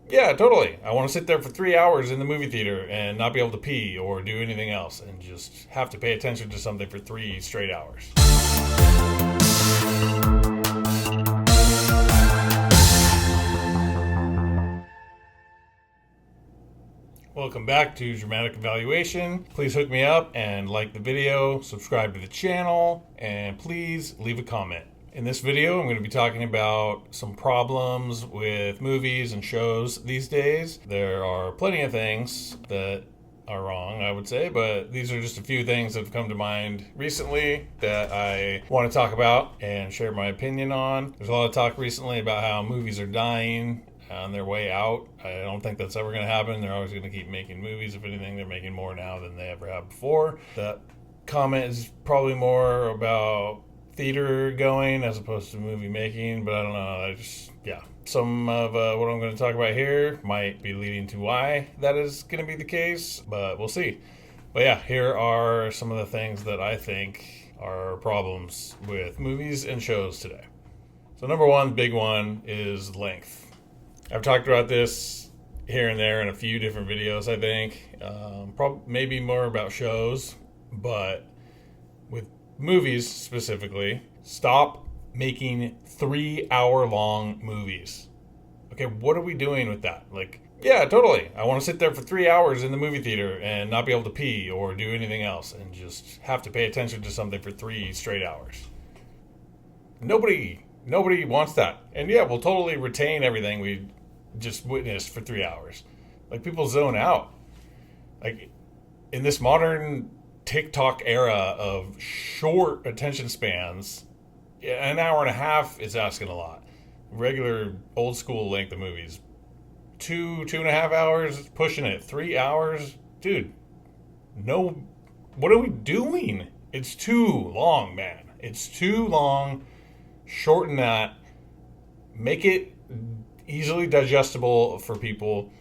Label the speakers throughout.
Speaker 1: Yeah, totally. I want to sit there for 3 hours in the movie theater and not be able to pee or do anything else and just have to pay attention to something for 3 straight hours. Welcome back to Dramatic Evaluation. Please hook me up and like the video, subscribe to the channel, and please leave a comment. In this video, I'm going to be talking about some problems with movies and shows these days. There are plenty of things that are wrong, I would say, but these are just a few things that have come to mind recently that I want to talk about and share my opinion on. There's a lot of talk recently about how movies are dying on their way out. I don't think that's ever going to happen. They're always going to keep making movies. If anything, they're making more now than they ever have before. That comment is probably more about theater going as opposed to movie making, but I don't know. Some of what I'm going to talk about here might be leading to why that is going to be the case, but we'll see. But yeah, here are some of the things that I think are problems with movies and shows today. So number one, big one, is length. I've talked about this here and there in a few different videos, I think. Maybe more about shows, but with movies specifically, stop making 3 hour-long movies. Okay, what are we doing with that? Yeah, totally. I want to sit there for 3 hours in the movie theater and not be able to pee or do anything else and just have to pay attention to something for 3 straight hours. Nobody wants that. And yeah, we'll totally retain everything we just witnessed for 3 hours. People zone out. In this modern TikTok era of short attention spans, an hour and a half is asking a lot. Regular old school length of movies, 2.5 hours, pushing it. 3 hours, dude. No, what are we doing? It's too long, man. It's too long. Shorten that. Make it easily digestible for people,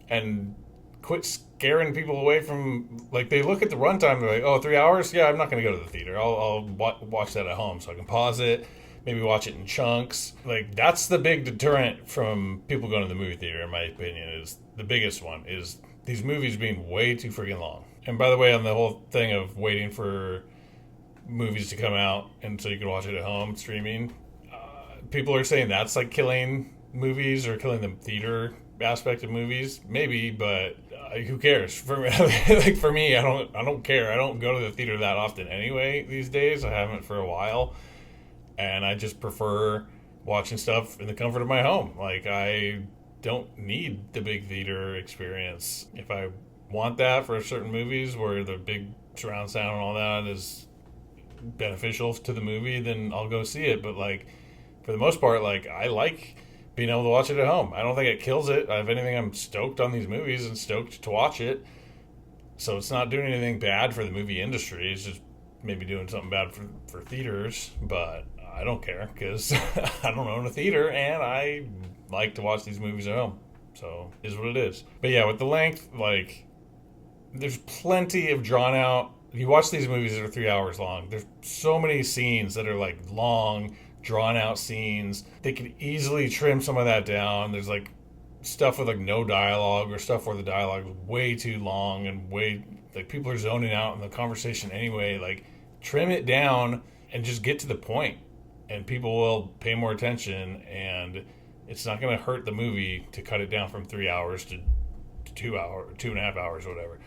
Speaker 1: and quit scaring people away from, they look at the runtime, they're like, oh, 3 hours? Yeah, I'm not going to go to the theater. I'll watch that at home so I can pause it, maybe watch it in chunks. That's the big deterrent from people going to the movie theater, in my opinion, is the biggest one, is these movies being way too freaking long. And by the way, on the whole thing of waiting for movies to come out and so you can watch it at home streaming, people are saying that's killing movies or killing the theater aspect of movies. Maybe, but who cares? For me, I don't care. I don't go to the theater that often anyway these days. I haven't for a while, and I just prefer watching stuff in the comfort of my home. I don't need the big theater experience. If I want that for certain movies where the big surround sound and all that is beneficial to the movie, then I'll go see it. But for the most part, I like being able to watch it at home. I don't think it kills it. If anything, I'm stoked on these movies and stoked to watch it. So it's not doing anything bad for the movie industry. It's just maybe doing something bad for theaters. But I don't care because I don't own a theater and I like to watch these movies at home. So it is what it is. But yeah, with the length, there's plenty of drawn out. You watch these movies that are 3 hours long. There's so many scenes that are long, drawn out scenes. They could easily trim some of that down. There's stuff with no dialogue, or stuff where the dialogue is way too long and people are zoning out in the conversation anyway. Trim it down and just get to the point, and people will pay more attention, and it's not going to hurt the movie to cut it down from 3 hours to 2.5 hours, whatever.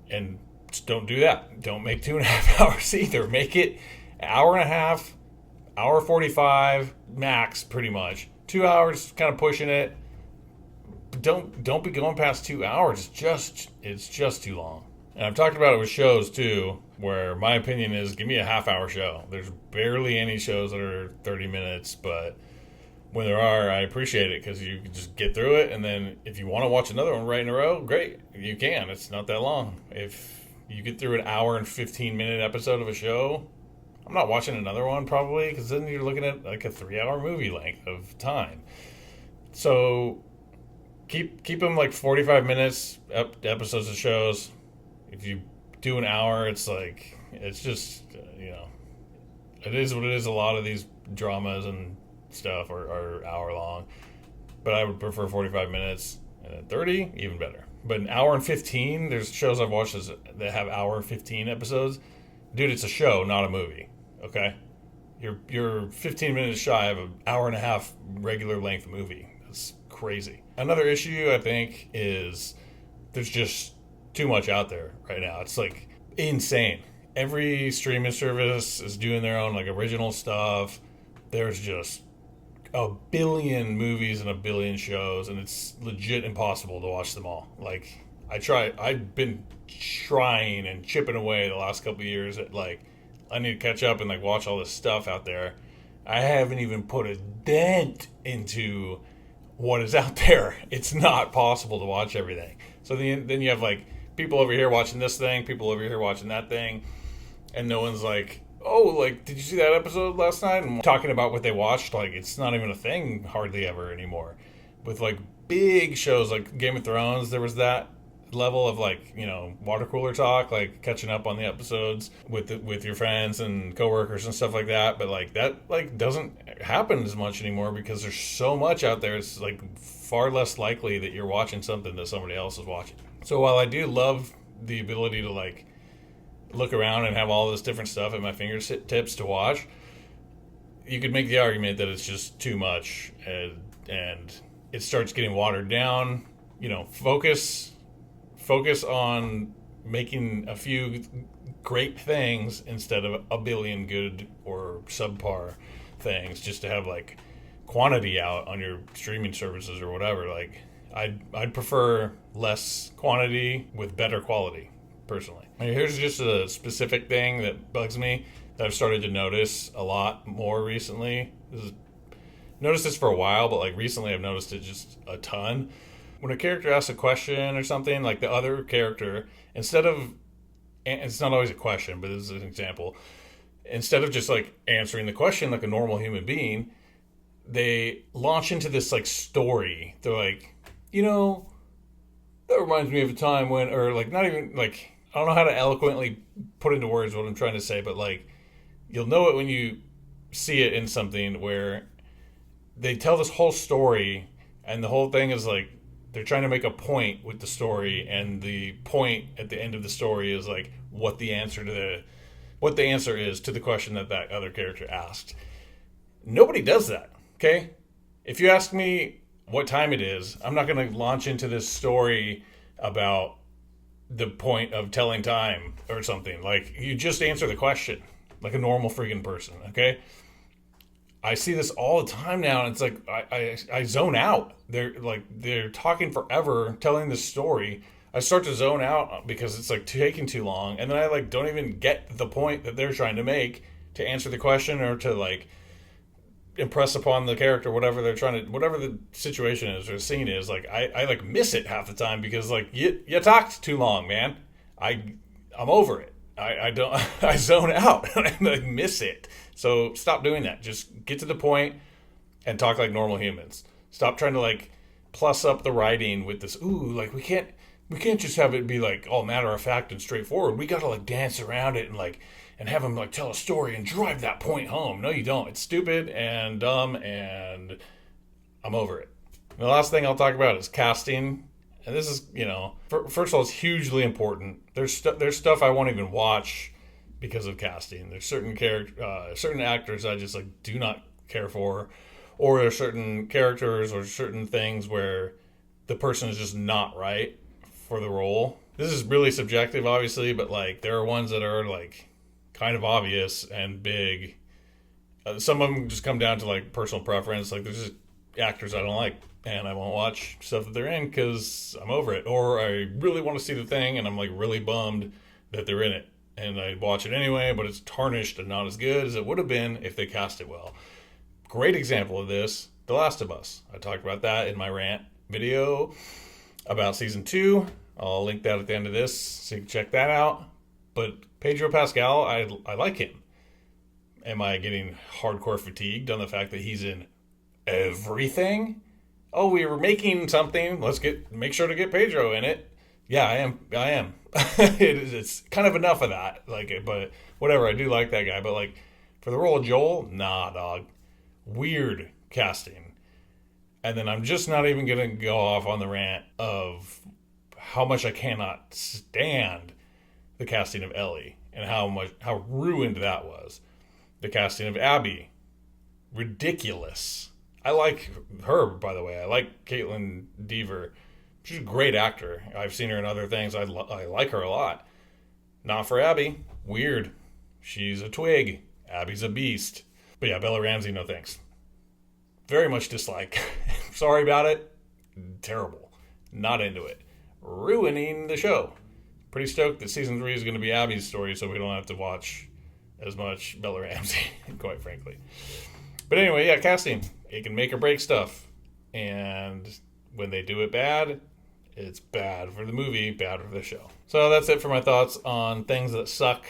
Speaker 1: And just don't do that. Don't make 2.5 hours either. Make it an hour and a half, hour 45 max, pretty much. 2 hours, kind of pushing it. But don't be going past 2 hours. It's just too long. And I've talked about it with shows too, where my opinion is, give me a half-hour show. There's barely any shows that are 30 minutes, but when there are, I appreciate it because you can just get through it. And then if you want to watch another one right in a row, great, you can. It's not that long. If you get through an hour and 15-minute episode of a show, I'm not watching another one probably, because then you're looking at a 3-hour movie length of time. So keep them 45 minutes episodes of shows. If you do an hour, it's just it is what it is. A lot of these dramas and stuff are hour long. but I would prefer 45 minutes. And then 30, even better. But an hour and 15, there's shows I've watched that have hour and 15 episodes. Dude, it's a show, not a movie. Okay? You're 15 minutes shy of an hour and a half regular length movie. That's crazy. Another issue, I think, is there's just too much out there right now. It's like insane. Every streaming service is doing their own like original stuff. There's just a billion movies and a billion shows, and it's legit impossible to watch them all. Like, I've been trying and chipping away the last couple of years at like, I need to catch up and like watch all this stuff out there. I haven't even put a dent into what is out there. It's not possible to watch everything. So then you have like people over here watching this thing, people over here watching that thing, and no one's like, oh, like, did you see that episode last night? And talking about what they watched, like, it's not even a thing hardly ever anymore. With, like, big shows like Game of Thrones, there was that level of, like, you know, water cooler talk, like, catching up on the episodes with your friends and coworkers and stuff like that. But, like, that, like, doesn't happen as much anymore because there's so much out there. It's, like, far less likely that you're watching something that somebody else is watching. So while I do love the ability to, like, look around and have all this different stuff at my fingertips to watch, you could make the argument that it's just too much and it starts getting watered down. You know, focus on making a few great things instead of a billion good or subpar things just to have like quantity out on your streaming services or whatever. Like, I'd prefer less quantity with better quality, personally. Here's just a specific thing that bugs me that I've started to notice a lot more recently. Noticed this for a while, but like recently I've noticed it just a ton. When a character asks a question or something, like the other character, instead of, it's not always a question, but this is an example, instead of just like answering the question like a normal human being, they launch into this like story. They're like, you know, that reminds me of a time when, or like not even like, I don't know how to eloquently put into words what I'm trying to say, but like, you'll know it when you see it in something where they tell this whole story and the whole thing is like, they're trying to make a point with the story, and the point at the end of the story is like what the answer is to the question that other character asked. Nobody does that, okay? If you ask me what time it is, I'm not going to launch into this story about the point of telling time or something. Like, you just answer the question like a normal freaking person, okay? I see this all the time now, and it's like I zone out. They're talking forever, telling this story. I start to zone out because it's like taking too long, and then I like don't even get the point that they're trying to make to answer the question or to like impress upon the character whatever the situation is or the scene is. Like I like miss it half the time because like you talked too long, man. I'm over it. I don't I zone out and I like miss it. So stop doing that. Just get to the point and talk like normal humans. Stop trying to like plus up the writing with this. Ooh, like we can't just have it be like all matter of fact and straightforward. We got to like dance around it and have them like tell a story and drive that point home. No, you don't. It's stupid and dumb, and I'm over it. And the last thing I'll talk about is casting. And this is, you know, first of all, it's hugely important. There's stuff I won't even watch because of casting. There's certain actors I just like do not care for, or there's certain characters or certain things where the person is just not right for the role. This is really subjective, obviously, but like there are ones that are like kind of obvious and big. Some of them just come down to like personal preference. Like there's just actors I don't like, and I won't watch stuff that they're in because I'm over it. Or I really want to see the thing, and I'm like really bummed that they're in it. And I'd watch it anyway, but it's tarnished and not as good as it would have been if they cast it well. Great example of this, The Last of Us. I talked about that in my rant video about season 2. I'll link that at the end of this so you can check that out. But Pedro Pascal, I like him. Am I getting hardcore fatigued on the fact that he's in everything? Oh, we were making something. Let's make sure to get Pedro in it. Yeah, I am. It's kind of enough of that. Like, but whatever. I do like that guy. But like, for the role of Joel, nah, dog. Weird casting. And then I'm just not even going to go off on the rant of how much I cannot stand the casting of Ellie and how ruined that was. The casting of Abby, ridiculous. I like her, by the way. I like Caitlin Dever. She's a great actor. I've seen her in other things. I like her a lot. Not for Abby. Weird. She's a twig. Abby's a beast. But yeah, Bella Ramsey, no thanks. Very much dislike. Sorry about it. Terrible. Not into it. Ruining the show. Pretty stoked that season 3 is going to be Abby's story, so we don't have to watch as much Bella Ramsey, quite frankly. But anyway, yeah, casting. It can make or break stuff. And when they do it bad, it's bad for the movie, bad for the show. So that's it for my thoughts on things that suck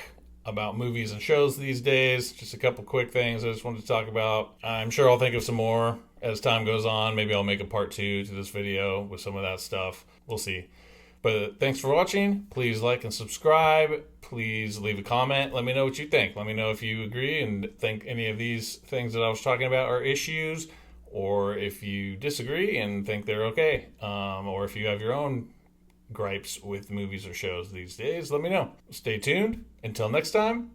Speaker 1: about movies and shows these days. Just a couple quick things I just wanted to talk about. I'm sure I'll think of some more as time goes on. Maybe I'll make a part 2 to this video with some of that stuff. We'll see. But thanks for watching. Please like and subscribe. Please leave a comment. Let me know what you think. Let me know if you agree and think any of these things that I was talking about are issues, or if you disagree and think they're okay, or if you have your own gripes with movies or shows these days. Let me know. Stay tuned. Until next time,